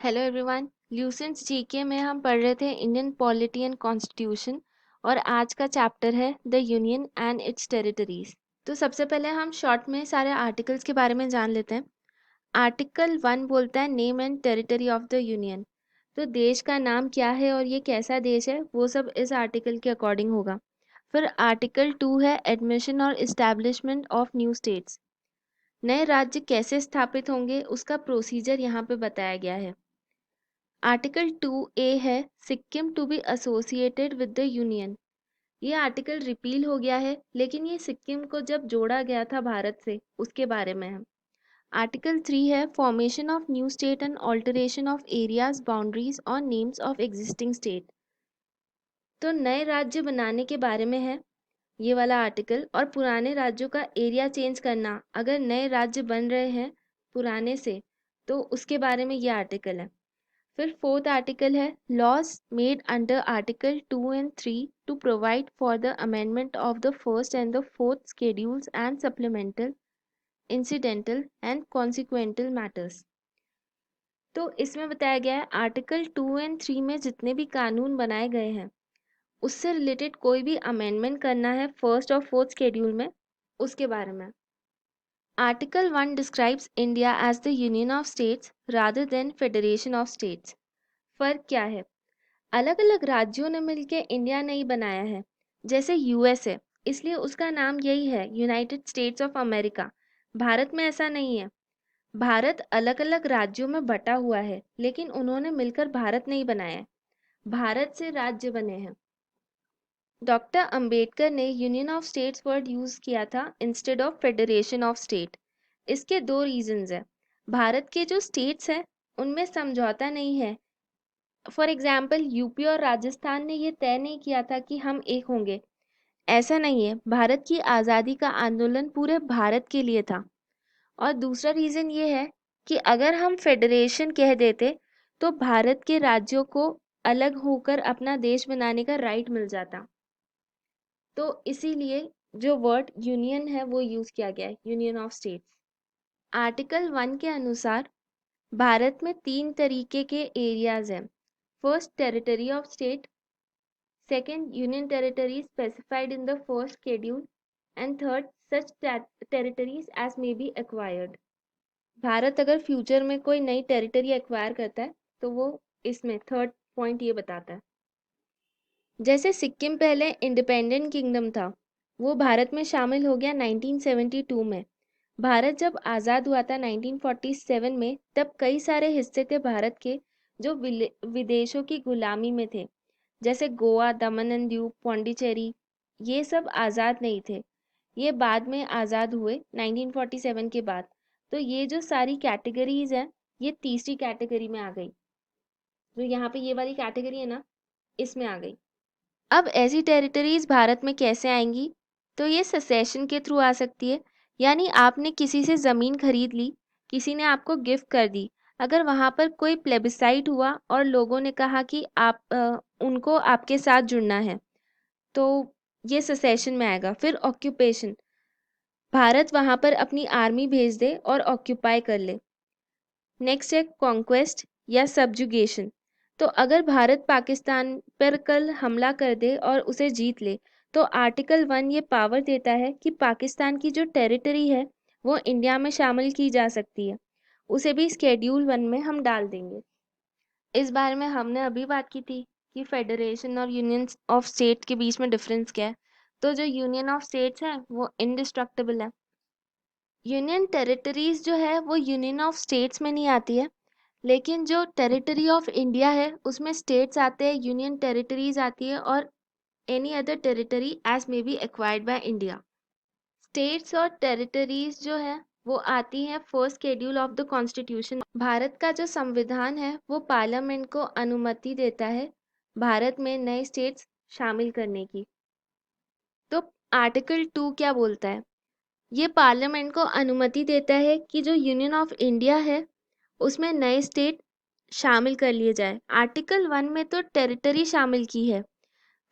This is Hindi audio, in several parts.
Hello everyone. ल्यूसेंट्स जीके में हम पढ़ रहे थे इंडियन पॉलिटी एंड कॉन्स्टिट्यूशन और आज का चैप्टर है the union and it's territories. तो सबसे पहले हम शॉर्ट में सारे आर्टिकल्स के बारे में जान लेते हैं। आर्टिकल 1 बोलता है name and territory of the union. तो देश का नाम क्या है और ये कैसा देश है वो सब इस आर्टिकल के अकॉर्डिंग होगा। फिर आर्टिकल 2 है एडमिशन और इस्टेब्लिशमेंट ऑफ न्यू स्टेट्स। नए राज्य कैसे स्थापित होंगे उसका प्रोसीजर यहाँ पे बताया गया है। आर्टिकल 2A है Sikkim to be associated with the union. ये आर्टिकल रिपील हो गया है लेकिन ये सिक्किम को जब जोड़ा गया था भारत से उसके बारे में है। आर्टिकल 3 है formation of new state and alteration of areas boundaries और नेम्स ऑफ एग्जिस्टिंग स्टेट। तो नए राज्य बनाने के बारे में है ये वाला आर्टिकल, और पुराने राज्यों का एरिया चेंज करना अगर नए राज्य बन रहे हैं पुराने से तो उसके बारे में ये आर्टिकल है। फिर फोर्थ आर्टिकल है laws made under article 2 and 3 to provide for the amendment of the first and the fourth schedules and supplemental incidental and consequential matters. तो इसमें बताया गया है आर्टिकल 2 एंड 3 में जितने भी कानून बनाए गए हैं उससे रिलेटेड कोई भी अमेंडमेंट करना है फर्स्ट और फोर्थ स्केड्यूल में उसके बारे में। Article 1 describes India as the union of states rather than federation of states. फर्क क्या है? अलग अलग राज्यों ने मिलकर इंडिया नहीं बनाया है। जैसे यूएस है इसलिए उसका नाम यही है United states of America. Bharat में ऐसा नहीं है। भारत अलग अलग राज्यों में बटा हुआ है लेकिन उन्होंने मिलकर भारत नहीं बनाया है। भारत से राज्य बने हैं। डॉक्टर अंबेडकर ने union of states word use किया था instead of federation of state. इसके दो रीजंस है। भारत के जो स्टेट्स हैं उनमें समझौता नहीं है। फॉर एग्जाम्पल यूपी और राजस्थान ने ये तय नहीं किया था कि हम एक होंगे। ऐसा नहीं है। भारत की आज़ादी का आंदोलन पूरे भारत के लिए था। और दूसरा रीज़न ये है कि अगर हम फेडरेशन कह देते तो भारत के राज्यों को अलग होकर अपना देश बनाने का राइट मिल जाता। तो इसीलिए जो वर्ड यूनियन है वो यूज़ किया गया है, यूनियन ऑफ स्टेट्स। आर्टिकल 1 के अनुसार भारत में 3 तरीके के एरियाज हैं। First territory of state, second union territories specified in the first schedule, and third such territories as may be acquired। Bharat अगर फ्यूचर में कोई नई टेरिटरी एक्वायर करता है तो वो इसमें थर्ड पॉइंट ये बताता है। जैसे सिक्किम पहले इंडिपेंडेंट किंगडम था वो भारत में शामिल हो गया 1972 में। भारत जब आज़ाद हुआ था 1947 में तब कई सारे हिस्से थे भारत के जो विदेशों की गुलामी में थे। जैसे गोवा, दमन एंड दीव, पौंडीचेरी, ये सब आज़ाद नहीं थे। ये बाद में आज़ाद हुए 1947 के बाद। तो ये जो सारी कैटेगरीज हैं ये तीसरी कैटेगरी में आ गई। जो यहाँ पे ये वाली कैटेगरी है ना इसमें आ गई। अब ऐसी टेरिटरीज भारत में कैसे आएंगी? तो ये सेसेशन के थ्रू आ सकती है। यानी आपने किसी से ज़मीन खरीद ली, किसी ने आपको गिफ्ट कर दी। अगर वहाँ पर कोई प्लेबिसाइट हुआ और लोगों ने कहा कि उनको आपके साथ जुड़ना है तो ये सेसेशन में आएगा। फिर ऑक्यूपेशन, भारत वहाँ पर अपनी आर्मी भेज दे और ऑक्यूपाई कर ले। नेक्स्ट है कॉन्क्वेस्ट या सब्जुगेशन। तो अगर भारत पाकिस्तान पर कल हमला कर दे और उसे जीत ले तो आर्टिकल 1 ये पावर देता है कि पाकिस्तान की जो टेरिटरी है वो इंडिया में शामिल की जा सकती है। उसे भी स्केड्यूल 1 में हम डाल देंगे। इस बारे में हमने अभी बात की थी कि फेडरेशन और यूनियन ऑफ स्टेट के बीच में डिफरेंस क्या है। तो जो यूनियन ऑफ स्टेट्स है वो इनडिस्ट्रक्टिबल है। यूनियन टेरिटरीज जो है वो यूनियन ऑफ स्टेट्स में नहीं आती है, लेकिन जो टेरिटरी ऑफ इंडिया है उसमें स्टेट्स आते हैं, यूनियन टेरिटरीज आती है और any other territory as may be acquired by India. States और टेरिटरीज जो है वो आती हैं first schedule of the constitution. Bharat का जो संविधान है वो पार्लियामेंट को अनुमति देता है भारत में नए स्टेट्स शामिल करने की। तो आर्टिकल 2 क्या बोलता है? ये पार्लियामेंट को अनुमति देता है कि जो यूनियन ऑफ इंडिया है उसमें नए स्टेट शामिल कर लिए जाए। आर्टिकल 1 में तो टेरिटरी शामिल की है।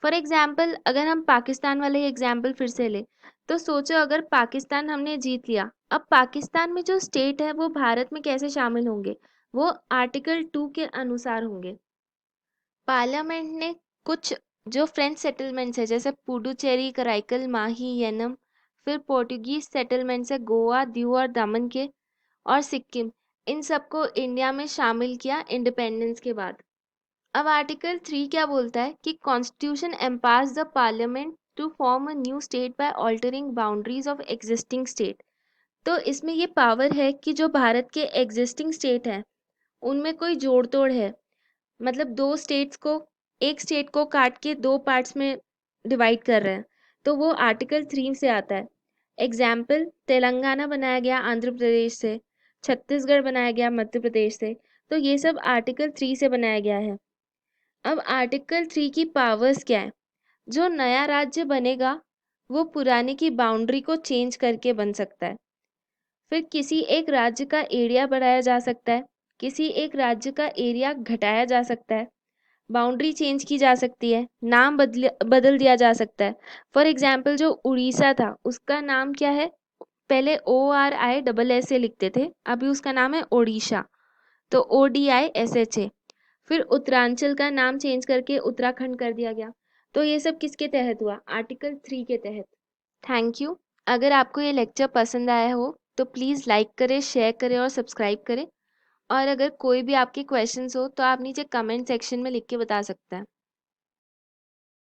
फॉर एग्जाम्पल अगर हम पाकिस्तान वाले एग्जाम्पल फिर से ले तो सोचो अगर पाकिस्तान हमने जीत लिया, अब पाकिस्तान में जो स्टेट है वो भारत में कैसे शामिल होंगे? वो आर्टिकल 2 के अनुसार होंगे। पार्लियामेंट ने कुछ जो फ्रेंच सेटलमेंट्स है जैसे पुडुचेरी, कराईकल, माही, येनम, फिर पोर्टुगीज सेटलमेंट्स है गोवा, दीव और दमन के, और सिक्किम, इन सबको इंडिया में शामिल किया इंडिपेंडेंस के बाद। अब आर्टिकल 3 क्या बोलता है कि constitution empowers the parliament to form a new state by altering boundaries of existing state. तो इसमें ये पावर है कि जो भारत के एग्जिस्टिंग स्टेट हैं उनमें कोई जोड़ तोड़ है, मतलब दो स्टेट्स को, एक स्टेट को काट के दो पार्ट्स में डिवाइड कर रहे हैं, तो वो आर्टिकल 3 से आता है। एग्जाम्पल, तेलंगाना बनाया गया आंध्र प्रदेश से, छत्तीसगढ़ बनाया गया मध्य प्रदेश से, तो ये सब आर्टिकल 3 से बनाया गया है। अब आर्टिकल 3 की पावर्स क्या है? जो नया राज्य बनेगा वो पुराने की बाउंड्री को चेंज करके बन सकता है। फिर किसी एक राज्य का एरिया बढ़ाया जा सकता है, किसी एक राज्य का एरिया घटाया जा सकता है, बाउंड्री चेंज की जा सकती है, नाम बदल दिया जा सकता है। फॉर एग्जाम्पल, जो उड़ीसा था उसका नाम क्या है? पहले ORI SS से लिखते थे, अभी उसका नाम है ओडिशा, तो ODISHA। फिर उत्तरांचल का नाम चेंज करके उत्तराखंड कर दिया गया। तो ये सब किसके तहत हुआ? आर्टिकल 3 के तहत। Thank you. अगर आपको ये लेक्चर पसंद आया हो तो प्लीज़ लाइक करें, शेयर करें और सब्सक्राइब करें। और अगर कोई भी आपके क्वेश्चंस हो तो आप नीचे कमेंट सेक्शन में लिख के बता सकते हैं।